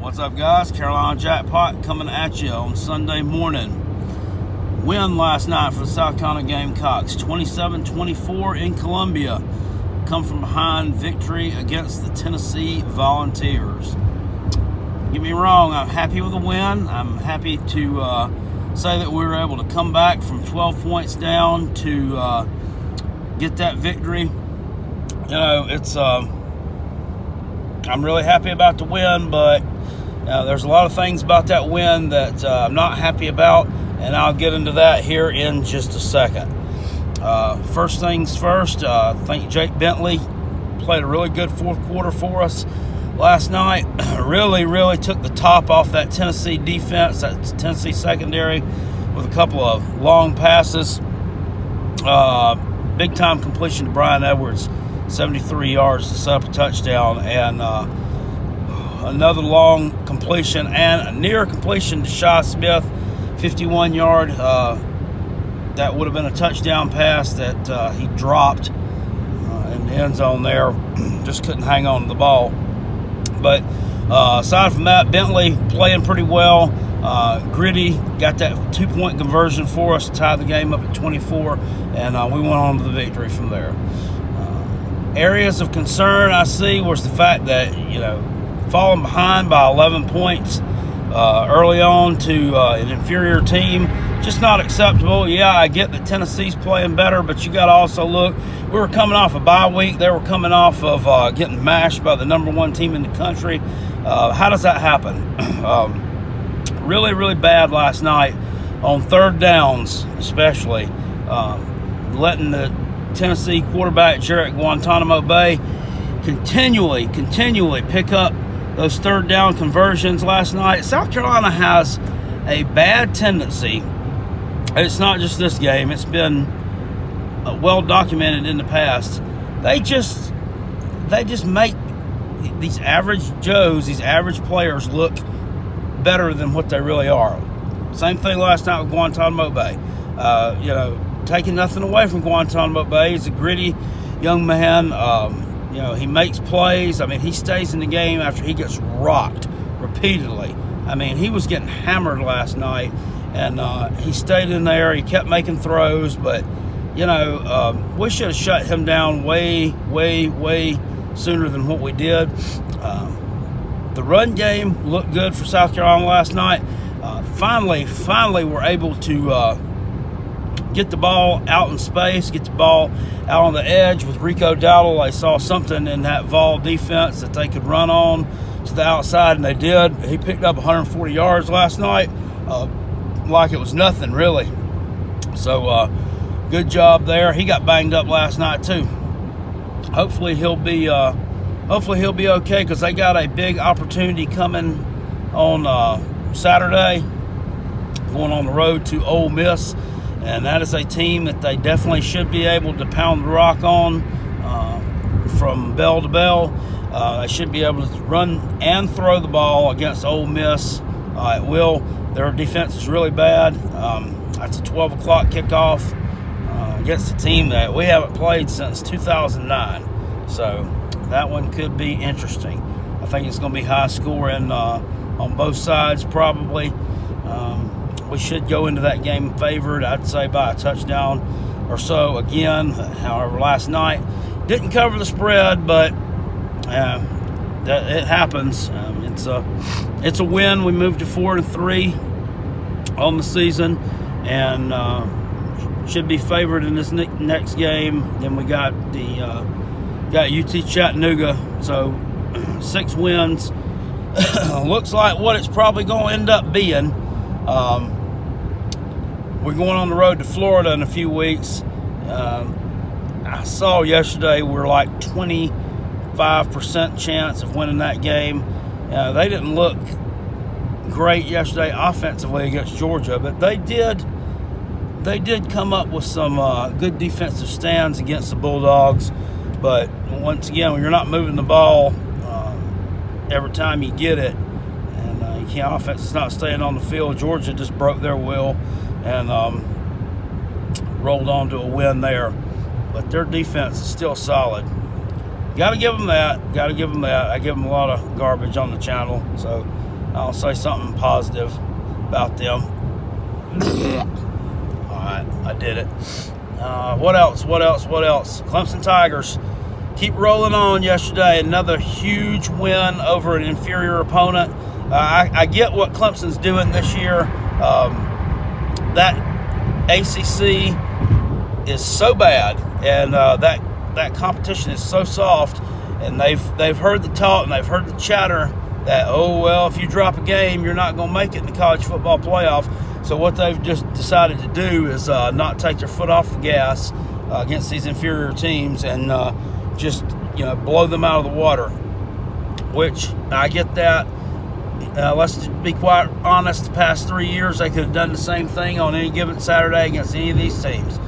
What's up, guys? Carolina Jackpot coming at you on Sunday morning. Win last night for the South Carolina Gamecocks, 27-24 in Columbia. Come from behind victory against the Tennessee Volunteers. Don't get me wrong, I'm happy with the win. I'm happy to say that we were able to come back from 12 points down to get that victory. You know, it's I'm really happy about the win, but there's a lot of things about that win that I'm not happy about, and I'll get into that here in just a second. First things first, I think Jake Bentley played a really good fourth quarter for us last night. really took the top off that Tennessee defense, that Tennessee secondary, with a couple of long passes. Big time completion to Brian Edwards, 73 yards to set up a touchdown, and another long completion and a near completion to Shy Smith, 51-yard. That would have been a touchdown pass that he dropped in the end zone there. Just couldn't hang on to the ball. But aside from that, Bentley playing pretty well. Gritty got that 2-point conversion for us to tie the game up at 24, and we went on to the victory from there. Areas of concern I see was the fact that, you know, falling behind by 11 points early on to an inferior team, just not acceptable. Yeah, I get that Tennessee's playing better, but you got to also look, we were coming off a bye week. They were coming off of getting mashed by the #1 team in the country. How does that happen? Really bad last night on third downs, especially letting the Tennessee quarterback Jarrett Guantanamo Bay continually pick up those third down conversions last night. South Carolina has a bad tendency. It's not just this game. It's been well documented in the past. They just make these average Joes, these average players, look better than what they really are. Same thing last night with Guantanamo Bay. You know, taking nothing away from Guantanamo Bay. He's a gritty young man. You know, he makes plays. I mean, he stays in the game after he gets rocked repeatedly. I mean, he was getting hammered last night, and he stayed in there. He kept making throws, but, you know, we should have shut him down way sooner than what we did. The run game looked good for South Carolina last night. Finally, we're able to get the ball out in space, get the ball out on the edge with Rico Dowdle. They saw something in that Vol defense that they could run on to the outside, and they did. He picked up 140 yards last night, like it was nothing, really. So, good job there. He got banged up last night too. Hopefully he'll be okay, because they got a big opportunity coming on Saturday, going on the road to Ole Miss. And that is a team that they definitely should be able to pound the rock on from bell to bell. They should be able to run and throw the ball against Ole Miss at will. Their defense is really bad. That's a 12 o'clock kickoff against a team that we haven't played since 2009. So that one could be interesting. I think it's going to be high scoring on both sides probably. We should go into that game favored, I'd say, by a touchdown or so again. However, last night didn't cover the spread, but it happens. It's a win. We moved to 4-3 on the season, and should be favored in this next game. Then we got UT Chattanooga, so 6 wins. Looks like what it's probably going to end up being. We're going on the road to Florida in a few weeks. I saw yesterday we're like 25% chance of winning that game. They didn't look great yesterday offensively against Georgia, but they did come up with some good defensive stands against the Bulldogs. But once again, when you're not moving the ball every time you get it, and offense is not staying on the field, Georgia just broke their will and rolled on to a win there. But their defense is still solid. Got to give them that. I give them a lot of garbage on the channel. So I'll say something positive about them. All right, I did it. What else? Clemson Tigers keep rolling on yesterday. Another huge win over an inferior opponent. I get what Clemson's doing this year. That ACC is so bad, and that competition is so soft, and they've heard the talk and they've heard the chatter that, oh, well, if you drop a game, you're not going to make it in the college football playoff. So what they've just decided to do is not take their foot off the gas against these inferior teams and just blow them out of the water, which I get that. Let's be quite honest, the past 3 years they could have done the same thing on any given Saturday against any of these teams.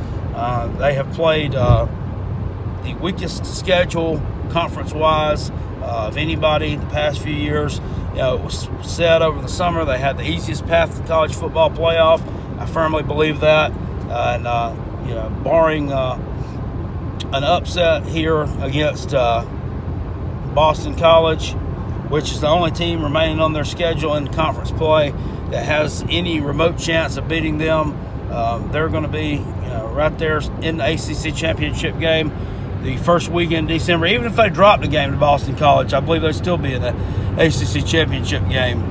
They have played the weakest schedule conference-wise of anybody the past few years. It was said over the summer they had the easiest path to the college football playoff. I firmly believe that. Barring an upset here against Boston College, which is the only team remaining on their schedule in conference play that has any remote chance of beating them, they're going to be right there in the ACC championship game the first weekend in December. Even if they dropped the game to Boston College, I believe they'd still be in the ACC championship game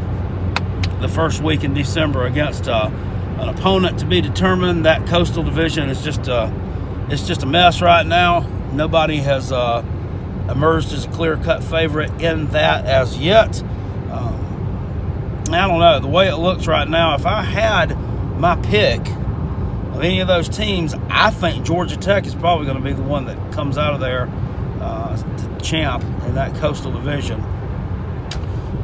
the first week in December against an opponent to be determined. That Coastal Division is just a mess right now. Nobody has emerged as a clear-cut favorite in that as yet. I don't know. The way it looks right now, if I had my pick of any of those teams, I think Georgia Tech is probably going to be the one that comes out of there the champ in that Coastal Division.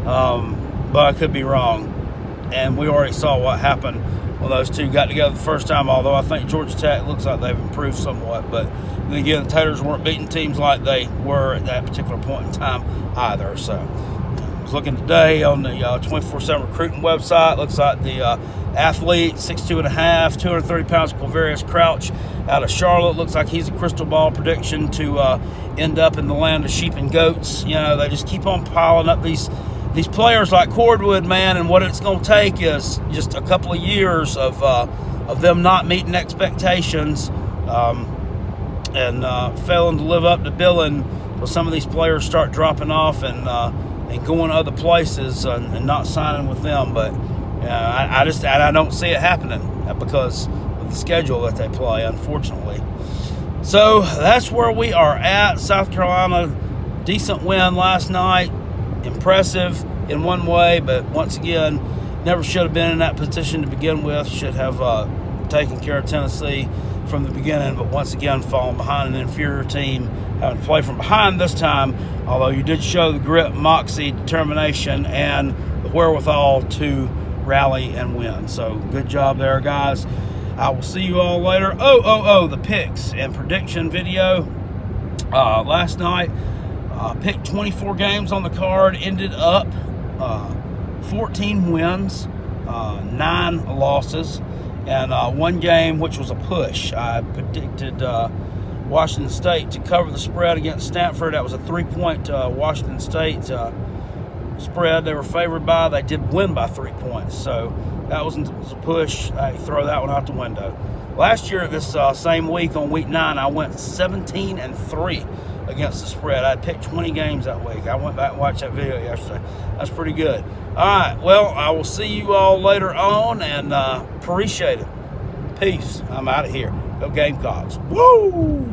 But I could be wrong. And we already saw what happened when those two got together the first time, although I think Georgia Tech looks like they've improved somewhat. But then again, the Taters weren't beating teams like they were at that particular point in time either. So I was looking today on the 24/7 recruiting website. Looks like the athlete, 6'2.5", 230 pounds, Quavarius Crouch out of Charlotte. Looks like he's a crystal ball prediction to end up in the land of sheep and goats. They just keep on piling up these players like cordwood, man, and what it's going to take is just a couple of years of them not meeting expectations and failing to live up to billing. Well, some of these players start dropping off and going other places and not signing with them. But I don't see it happening because of the schedule that they play, unfortunately. So that's where we are at. South Carolina, decent win last night. Impressive in one way, but once again, never should have been in that position to begin with. Should have taken care of Tennessee from the beginning, but once again, falling behind an inferior team, having to play from behind this time, although you did show the grit, moxie, determination, and the wherewithal to rally and win. So good job there, guys. I will see you all later. The picks and prediction video last night. Picked 24 games on the card, ended up 14 wins, 9 losses, and one game which was a push. I predicted Washington State to cover the spread against Stanford. That was a 3-point Washington State spread they were favored by. They did win by 3 points, so that was a push. I throw that one out the window. Last year, this same week on week 9, I went 17-3 against the spread. I picked 20 games that week. I went back and watched that video yesterday. That's pretty good. All right, well, I will see you all later on, and appreciate it. Peace. I'm out of here. Go Gamecocks. Woo!